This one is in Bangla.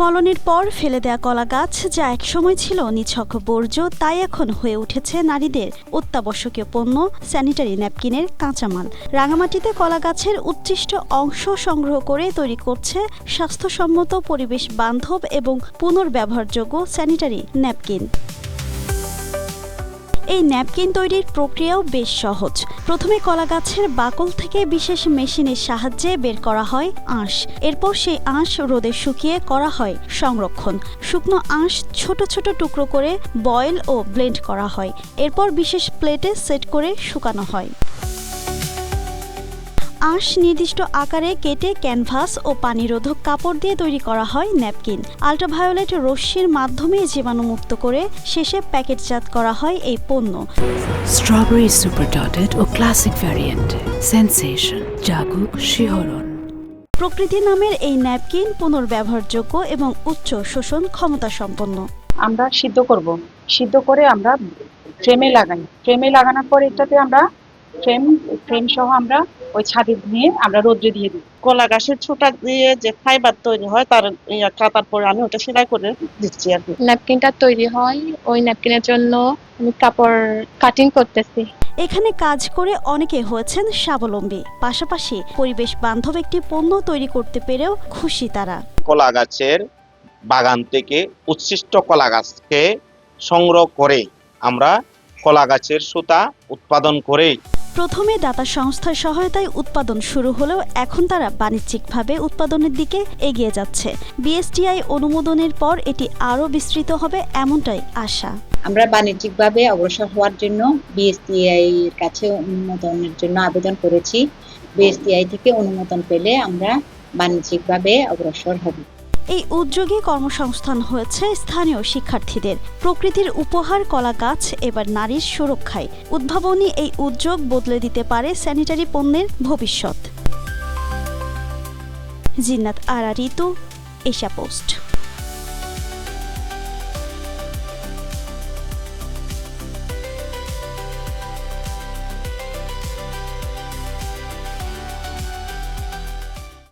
ফলনের পর ফেলে দেয়া কলা গাছ যা একসময় ছিল নিছক বর্জ্য, তাই এখন হয়ে উঠেছে নারীদের অত্যাবশ্যকীয় পণ্য, স্যানিটারি ন্যাপকিনের কাঁচামাল। রাঙামাটিতে কলা গাছের উচ্ছিষ্ট অংশ সংগ্রহ করে তৈরি করছে স্বাস্থ্যসম্মত, পরিবেশ বান্ধব এবং পুনর্ব্যবহারযোগ্য স্যানিটারি ন্যাপকিন। এই ন্যাপকিন তৈরির প্রক্রিয়াও বেশ সহজ। প্রথমে কলা গাছের বাকল থেকে বিশেষ মেশিনের সাহায্যে বের করা হয় আঁশ। এরপর সেই আঁশ রোদে শুকিয়ে করা হয় সংরক্ষণ। শুকনো আঁশ ছোট ছোট টুকরো করে বয়েল ও ব্লেন্ড করা হয়। এরপর বিশেষ প্লেটে সেট করে শুকানো হয়। আঁশ নির্দিষ্ট আকারে কেটে ক্যানভাস ও পানিরোধক কাপড় দিয়ে তৈরি করা হয় ন্যাপকিন। আল্ট্রাভায়োলেট রশ্মির মাধ্যমে জীবাণুমুক্ত করে শেষে প্যাকেটজাত করা হয় এই পণ্য। স্ট্রবেরি সুপার ডটেড ও ক্লাসিক ভ্যারিয়েন্ট, সেন্সেশন, জাগুক শিহরণ। প্রকৃতি নামের এই ন্যাপকিন পুনর্ব্যবহারযোগ্য এবং উচ্চ শোষণ ক্ষমতা সম্পন্ন। আমরা সিদ্ধ করব, সিদ্ধ করে আমরা ফ্রেমে লাগাই। ফ্রেমে লাগানোর পর এটাতে আমরা ফ্রেম সহ আমরা ওই ছাদে নিয়ে আমরা রোদ্রে দিয়ে দিই। কলা গাছের ছোটা দিয়ে যে ফাইবার তৈরি হয় তার কাটার পরে আমি ওটা সেলাই করে দিচ্ছি আর কি। ন্যাপকিনটা তৈরি হয়, ওই ন্যাপকিনের জন্য আমি কাপড় কাটিং করতেছি। এখানে কাজ করে অনেকে হয়েছেন স্বাবলম্বী, পাশাপাশি পরিবেশ বান্ধব একটি পণ্য তৈরি করতে পেরেও খুশি তারা। কলা গাছের বাগান থেকে উচ্ছিষ্ট কলা গাছকে সংগ্রহ করে আমরা কলা গাছের সুতা উৎপাদন করে প্রথমে দাতা সংস্থার সহায়তায় উৎপাদন শুরু হলেও এখন তারা বাণিজ্যিকভাবে উৎপাদনের দিকে এগিয়ে যাচ্ছে। বিএসটিআই অনুমোদনের পর এটি আরও বিস্তৃত হবে এমনটাই আশা। আমরা বাণিজ্যিকভাবে অগ্রসর হওয়ার জন্য বিএসটিআই এর কাছে অনুমোদনের জন্য আবেদন করেছি। বিএসটিআই থেকে অনুমোদন পেলে আমরা বাণিজ্যিকভাবে অগ্রসর হব। এই উদ্যোগে কর্মসংস্থান হয়েছে স্থানীয় শিক্ষার্থীদের। প্রকৃতির উপহার কলা গাছ এবার নারীর সুরক্ষায়। উদ্ভাবনী এই উদ্যোগ বদলে দিতে পারে স্যানিটারি পণ্যের ভবিষ্যৎ। জিন্নাত আরা ঋতু, এশিয়া পোস্ট।